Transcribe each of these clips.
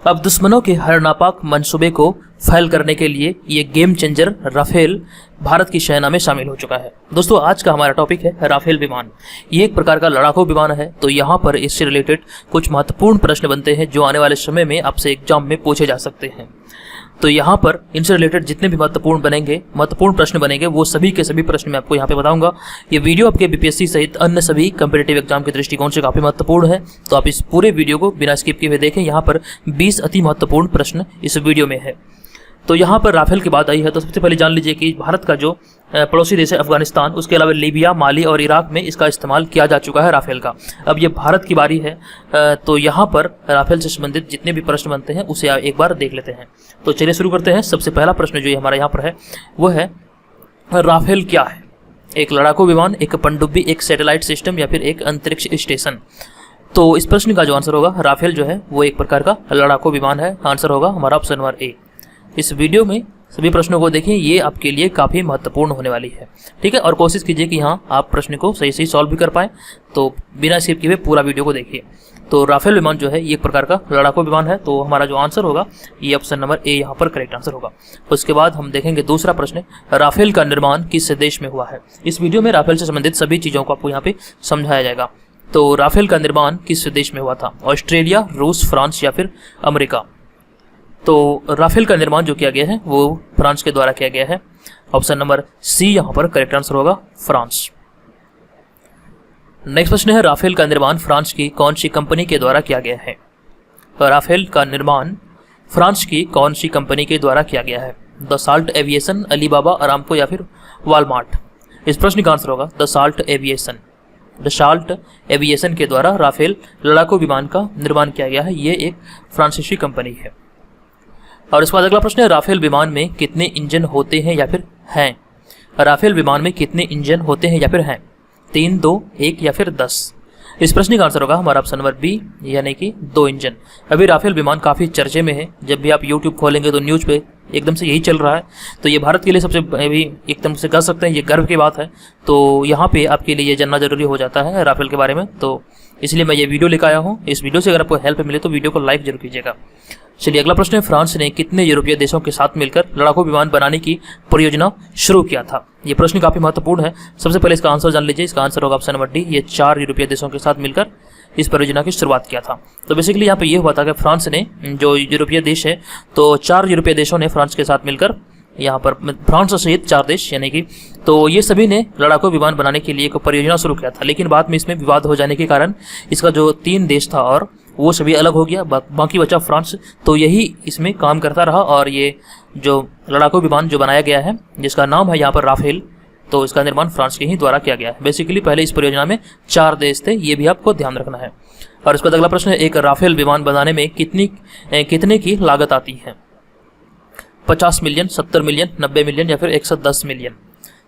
अब दुश्मनों के हर नापाक मंसूबे को फेल करने के लिए ये गेम चेंजर राफेल भारत की सेना में शामिल हो चुका है। दोस्तों, आज का हमारा टॉपिक है राफेल विमान। ये एक प्रकार का लड़ाकू विमान है। तो यहाँ पर इससे रिलेटेड कुछ महत्वपूर्ण प्रश्न बनते हैं जो आने वाले समय में आपसे एग्जाम में पूछे जा सकते हैं। तो यहाँ पर इनसे रिलेटेड जितने भी महत्वपूर्ण प्रश्न बनेंगे वो सभी के सभी प्रश्न मैं आपको यहाँ पे बताऊंगा। ये वीडियो आपके बीपीएससी सहित अन्य सभी कॉम्पिटिटिव एग्जाम के दृष्टिकोण से काफी महत्वपूर्ण है। तो आप इस पूरे वीडियो को बिना स्किप किए हुए देखें। यहाँ पर 20 अति महत्वपूर्ण प्रश्न इस वीडियो में है। तो यहाँ पर राफेल की बात आई है तो सबसे पहले जान लीजिए कि भारत का जो पड़ोसी देश है अफगानिस्तान, उसके अलावा लीबिया, माली और इराक में इसका इस्तेमाल किया जा चुका है राफेल का। अब ये भारत की बारी है। तो यहाँ पर राफेल से संबंधित जितने भी प्रश्न बनते हैं उसे एक बार देख लेते हैं। तो चलिए शुरू करते हैं। सबसे पहला प्रश्न जो हमारा यहाँ पर है वो है राफेल क्या है? एक लड़ाकू विमान, एक पनडुब्बी, एक सैटेलाइट सिस्टम या फिर एक अंतरिक्ष स्टेशन? तो इस प्रश्न का जो आंसर होगा, राफेल जो है वो एक प्रकार का लड़ाकू विमान है। आंसर होगा हमारा ऑप्शन नंबर ए। इस वीडियो में सभी प्रश्नों को देखें, ये आपके लिए काफ़ी महत्वपूर्ण होने वाली है। ठीक है, और कोशिश कीजिए कि हाँ आप प्रश्न को सही सॉल्व भी कर पाएँ। तो बिना स्किप किए पूरा वीडियो को देखिए। तो राफेल विमान जो है ये एक प्रकार का लड़ाकू विमान है। तो हमारा जो आंसर होगा ये ऑप्शन नंबर ए यहाँ पर करेक्ट आंसर होगा। उसके बाद हम देखेंगे दूसरा प्रश्न, राफेल का निर्माण किस देश में हुआ है? इस वीडियो में राफेल से संबंधित सभी चीज़ों को आपको यहाँ पे समझाया जाएगा। तो राफेल का निर्माण किस देश में हुआ था? ऑस्ट्रेलिया, रूस, फ्रांस या फिर अमेरिका? तो राफेल का निर्माण जो किया गया है वो फ्रांस के द्वारा किया गया है। ऑप्शन नंबर सी यहाँ पर करेक्ट आंसर होगा, फ्रांस। नेक्स्ट प्रश्न है, राफेल का निर्माण फ्रांस की कौन सी कंपनी के द्वारा किया गया है? राफेल का निर्माण फ्रांस की कौन सी कंपनी के द्वारा किया गया है? दसाल्ट एविएशन, अलीबाबा, अरामको या फिर वॉलमार्ट? इस प्रश्न का आंसर होगा दसाल्ट एविएशन। दसाल्ट एविएशन के द्वारा राफेल लड़ाकू विमान का निर्माण किया गया है। ये एक फ्रांसीसी कंपनी है। और इसके बाद अगला प्रश्न है, राफेल विमान में कितने इंजन होते हैं या फिर हैं? राफेल विमान में कितने इंजन होते हैं या फिर हैं? 3, 2, 1 या फिर 10? इस प्रश्न का आंसर होगा हमारा ऑप्शन नंबर बी, यानी कि 2 इंजन। अभी राफेल विमान काफ़ी चर्चे में है। जब भी आप यूट्यूब खोलेंगे तो न्यूज़ पे एकदम से यही चल रहा है। तो ये भारत के लिए सबसे अभी एकदम से कह सकते हैं ये गर्व की बात है। तो यहाँ पे आपके लिए ये जानना जरूरी हो जाता है राफेल के बारे में। तो इसलिए मैं ये वीडियो लेकर आया हूँ। इस वीडियो से अगर आपको हेल्प मिले तो वीडियो को लाइक जरूर कीजिएगा। चलिए अगला प्रश्न है, फ्रांस ने कितने यूरोपीय देशों के साथ मिलकर लड़ाकू विमान बनाने की परियोजना शुरू किया था? ये प्रश्न काफी महत्वपूर्ण है। सबसे पहले इसका आंसर जान लीजिए। इसका आंसर होगा ऑप्शन नंबर डी। ये 4 यूरोपीय देशों के साथ मिलकर इस परियोजना की शुरुआत किया था। तो बेसिकली यहाँ पे ये हुआ था कि फ्रांस ने, जो यूरोपीय देश है, तो 4 यूरोपीय देशों ने फ्रांस के साथ मिलकर यहाँ पर फ्रांस सहित 4 देश यानी कि, तो ये सभी ने लड़ाकू विमान बनाने के लिए एक परियोजना शुरू किया था। लेकिन बाद में इसमें विवाद हो जाने के कारण इसका जो 3 देश था और वो सभी अलग हो गया, बाकी बचा फ्रांस। तो यही इसमें काम करता रहा और ये जो लड़ाकू विमान जो बनाया गया है जिसका नाम है यहाँ पर राफेल, तो इसका निर्माण फ्रांस के ही द्वारा किया गया है। बेसिकली पहले इस परियोजना में 4 देश थे, ये भी आपको ध्यान रखना है। और इसके बाद अगला प्रश्न है, एक राफेल विमान बनाने में कितने की लागत आती है? 50 मिलियन, 70 मिलियन, 90 मिलियन या फिर 110 मिलियन?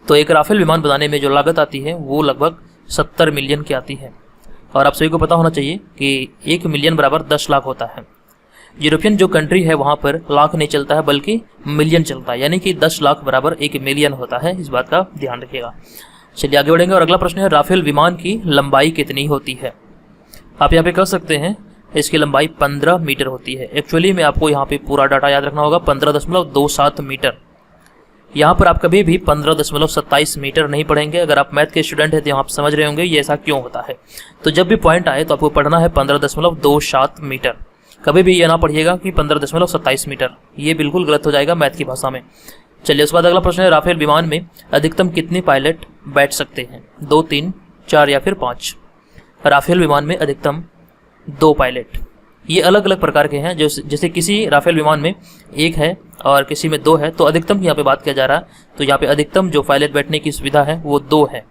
तो एक राफेल विमान बनाने में जो लागत आती है वो लगभग 70 मिलियन की आती है। और आप सभी को पता होना चाहिए कि 1 मिलियन बराबर 10 लाख होता है। यूरोपियन जो कंट्री है वहाँ पर लाख नहीं चलता है बल्कि मिलियन चलता है, यानी कि 10 लाख बराबर 1 मिलियन होता है। इस बात का ध्यान रखिएगा। चलिए आगे बढ़ेंगे और अगला प्रश्न है, राफेल विमान की लंबाई कितनी होती है? आप यहाँ पे कह सकते हैं इसकी लंबाई 15 मीटर होती है। एक्चुअली में आपको यहाँ पे पूरा डाटा याद रखना होगा, 15.27 मीटर। यहाँ पर आप कभी भी 15.27 मीटर नहीं पढ़ेंगे। अगर आप मैथ के स्टूडेंट हैं तो आप समझ रहे होंगे ये ऐसा क्यों होता है। तो जब भी पॉइंट आए तो आपको पढ़ना है 15.27 मीटर। कभी भी ये ना पढ़िएगा कि 15.27 मीटर, ये बिल्कुल गलत हो जाएगा मैथ की भाषा में। चलिए उसके बाद अगला प्रश्न है, राफेल विमान में अधिकतम कितने पायलट बैठ सकते हैं? 2, 3, 4 या फिर 5? राफेल विमान में अधिकतम 2 पायलट। ये अलग अलग प्रकार के हैं। जैसे किसी राफेल विमान में 1 है और किसी में 2 है, तो अधिकतम यहाँ पे बात किया जा रहा है। तो यहाँ पे अधिकतम जो पायलट बैठने की सुविधा है वो 2 है।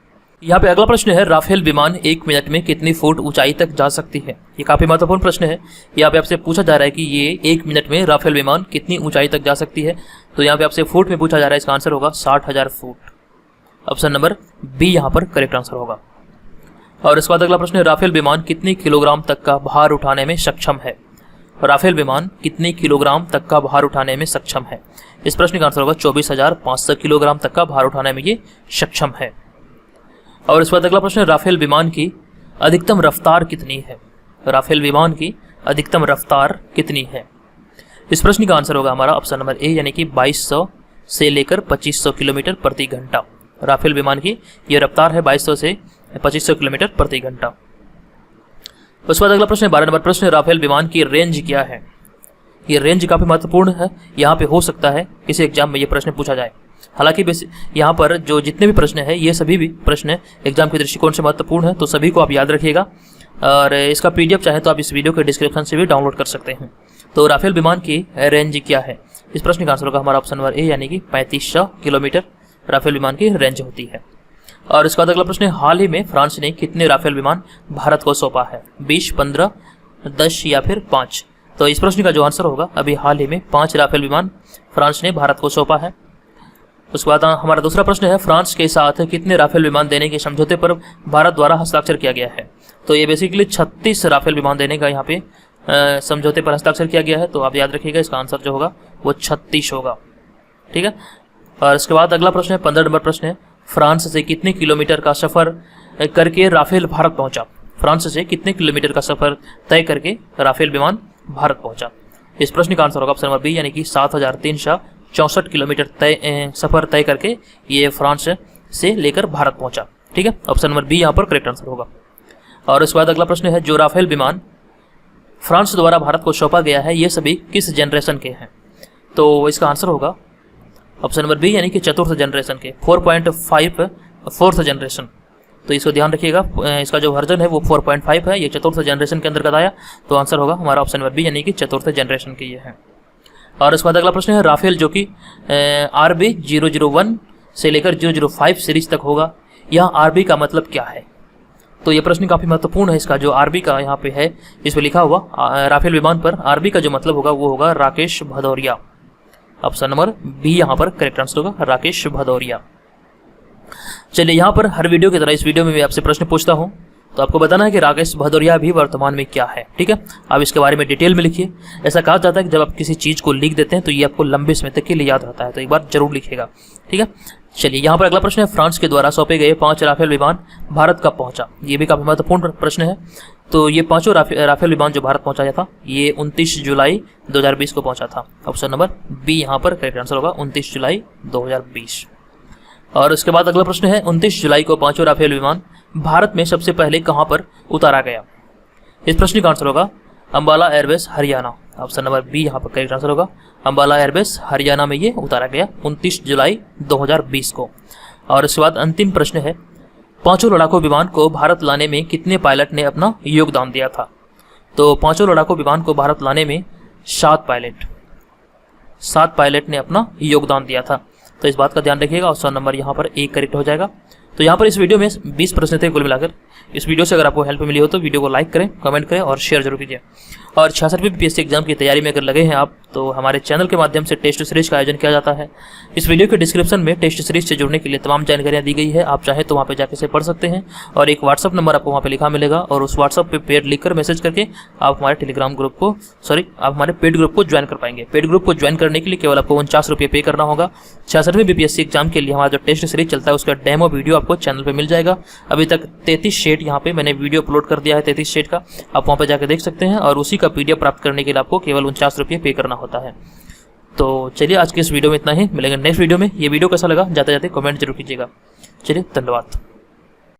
यहाँ पे अगला प्रश्न है, राफेल विमान 1 मिनट में कितनी फुट ऊंचाई तक जा सकती है? ये काफी महत्वपूर्ण प्रश्न है। यहाँ पे आपसे पूछा जा रहा है कि ये 1 मिनट में राफेल विमान कितनी ऊंचाई तक जा सकती है। तो यहाँ पे आपसे फुट में पूछा जा रहा है। इसका आंसर होगा 60,000 फुट। ऑप्शन नंबर बी यहाँ पर करेक्ट आंसर होगा। और इसके बाद अगला प्रश्न है, राफेल विमान कितने किलोग्राम तक का भार उठाने में सक्षम है? राफेल विमान कितने किलोग्राम तक का भार उठाने में सक्षम है? इस प्रश्न का आंसर होगा 24,500 किलोग्राम तक का भार उठाने में ये सक्षम है। और इसके बाद अगला प्रश्न है, राफेल विमान की अधिकतम रफ्तार कितनी है? राफेल विमान की अधिकतम रफ्तार कितनी है? इस प्रश्न का आंसर होगा हमारा ऑप्शन नंबर ए यानी कि 2200 से लेकर 2500 किलोमीटर प्रति घंटा। राफेल विमान की यह रफ्तार है 2200 से 2500 किलोमीटर प्रति घंटा। उसके बाद अगला प्रश्न है 12 नंबर प्रश्न, राफेल विमान की रेंज क्या है। ये रेंज काफ़ी महत्वपूर्ण है, यहाँ पे हो सकता है किसी एग्जाम में ये प्रश्न पूछा जाए। हालांकि यहाँ पर जो जितने भी प्रश्न है ये सभी भी प्रश्न एग्जाम के दृष्टिकोण से महत्वपूर्ण है, तो सभी को आप याद रखिएगा। और इसका PDF चाहे तो आप इस वीडियो के डिस्क्रिप्शन से भी डाउनलोड कर सकते हैं। तो राफेल विमान की रेंज क्या है, इस प्रश्न का आंसर होगा हमारा ऑप्शन नंबर ए यानी कि 3500 किलोमीटर राफेल विमान की रेंज होती है। और इसके बाद अगला प्रश्न है, हाल ही में फ्रांस ने कितने राफेल विमान भारत को सौंपा है, 20, 15, 10 या फिर 5। तो इस प्रश्न का जो आंसर होगा अभी हाल ही में 5 राफेल विमान फ्रांस ने भारत को सौंपा है। उसके बाद हमारा दूसरा प्रश्न है, फ्रांस के साथ कितने राफेल विमान देने के समझौते पर भारत द्वारा हस्ताक्षर किया गया है। तो ये बेसिकली 36 राफेल विमान देने का यहाँ पे समझौते पर हस्ताक्षर किया गया है। तो आप याद रखिएगा इसका आंसर जो होगा वो 36 होगा, ठीक है। और इसके बाद अगला प्रश्न है 15 नंबर प्रश्न है, फ्रांस से कितने किलोमीटर का सफर करके राफेल भारत पहुंचा। फ्रांस से कितने किलोमीटर का सफर तय करके राफेल विमान भारत पहुंचा। इस प्रश्न का आंसर होगा ऑप्शन नंबर बी यानी कि 7364 किलोमीटर सफर तय करके ये फ्रांस से लेकर भारत पहुंचा, ठीक है। ऑप्शन नंबर बी यहाँ पर करेक्ट आंसर होगा। और उसके बाद अगला प्रश्न है, जो राफेल विमान फ्रांस द्वारा भारत को सौंपा गया है ये सभी किस जनरेशन के हैं। तो इसका आंसर होगा ऑप्शन नंबर बी यानी कि चतुर्थ जनरेशन के, 4.5 फोर्थ जनरेशन। तो इसको ध्यान रखिएगा, इसका जो वर्जन है वो 4.5 है, ये चतुर्थ जनरेशन के अंतर्गत आया। तो आंसर होगा हमारा ऑप्शन नंबर बी यानी कि चतुर्थ जनरेशन के ये है। और इसके बाद अगला प्रश्न है, राफेल जो कि RB 001 से लेकर 005 सीरीज तक होगा, यहाँ RB का मतलब क्या है। तो ये प्रश्न काफ़ी महत्वपूर्ण है। इसका जो RB का यहाँ पे है, इस पर लिखा हुआ राफेल विमान पर RB का जो मतलब होगा वो होगा Rakesh Bhadauria. Option number B यहाँ पर करेक्ट आंसर होगा, राकेश भदौरिया। चलिए, यहाँ पर हर वीडियो की तरह इस वीडियो में भी आपसे प्रश्न पूछता हूँ, तो आपको बताना है कि राकेश भदौरिया भी वर्तमान में क्या है, ठीक है। आप इसके बारे में डिटेल में लिखिए। ऐसा कहा जाता है कि जब आप किसी चीज़ को लिख देते हैं तो ये आपको लंबे समय तक के लिए याद रहता है, तो एक बार जरूर लिखिएगा, ठीक है। चलिए, यहाँ पर अगला प्रश्न है, फ्रांस के द्वारा सौंपे गए 5 राफेल विमान भारत कब पहुंचा। ये भी काफी महत्वपूर्ण प्रश्न है। तो ये 5 राफेल विमान जो भारत पहुंचाया था ये 29 जुलाई 2020 को पहुंचा था। ऑप्शन नंबर बी यहाँ पर करेक्ट आंसर होगा, 29 जुलाई 2020। और उसके बाद अगला प्रश्न है, 29 जुलाई को 5 राफेल विमान भारत में सबसे पहले कहां पर उतारा गया। इस प्रश्न का आंसर होगा Ambala airbase Haryana. Option number B यहाँ पर करेक्ट आंसर होगा, अंबाला एयरबेस हरियाणा में ये उतारा गया 29 जुलाई 2020 को। और इसके बाद अंतिम प्रश्न है, 5 लड़ाकू विमान को भारत लाने में कितने पायलट ने अपना योगदान दिया था। तो 5 लड़ाकू विमान को भारत लाने में 7 पायलट ने अपना योगदान दिया था। तो इस बात का ध्यान रखिएगा। ऑप्शन नंबर यहाँ पर ए करेक्ट हो जाएगा। तो यहाँ पर इस वीडियो में 20 प्रश्न थे कुल मिलाकर। इस वीडियो से अगर आपको हेल्प मिली हो तो वीडियो को लाइक करें, कमेंट करें और शेयर जरूर कीजिए। और 66वीं PSC एग्जाम की तैयारी में अगर लगे हैं आप, तो हमारे चैनल के माध्यम से टेस्ट सीरीज का आयोजन किया जाता है। इस वीडियो के डिस्क्रिप्शन में टेस्ट सीरीज से जुड़ने के लिए तमाम जानकारियाँ दी गई है, आप चाहे तो वहाँ पे जाकर से पढ़ सकते हैं। और एक व्हाट्सअप नंबर आपको वहाँ पे लिखा मिलेगा, और उस व्हाट्सअप पे पेड लिखकर मैसेज करके आप हमारे टेलीग्राम ग्रुप को आप हमारे पेड ग्रुप को ज्वाइन कर पाएंगे। पेड ग्रुप को ज्वाइन करने के लिए केवल आपको 49 रुपये पे करना होगा। 66वीं PSC एग्जाम के लिए हमारा जो टेस्ट सीरीज चलता है उसका डेमो वीडियो आपको चैनल पर मिल जाएगा। अभी तक 33 शेट यहाँ पे मैंने वीडियो अपलोड कर दिया है, 33 शेट का, आप वहाँ पे जाकर देख सकते हैं। और उसी का PDF प्राप्त करने के लिए आपको केवल 49 रुपये पे करना होता है। तो चलिए, आज के इस वीडियो में इतना ही। मिलेंगे नेक्स्ट वीडियो में। ये वीडियो कैसा लगा जाते जाते कमेंट जरूर कीजिएगा। चलिए, धन्यवाद।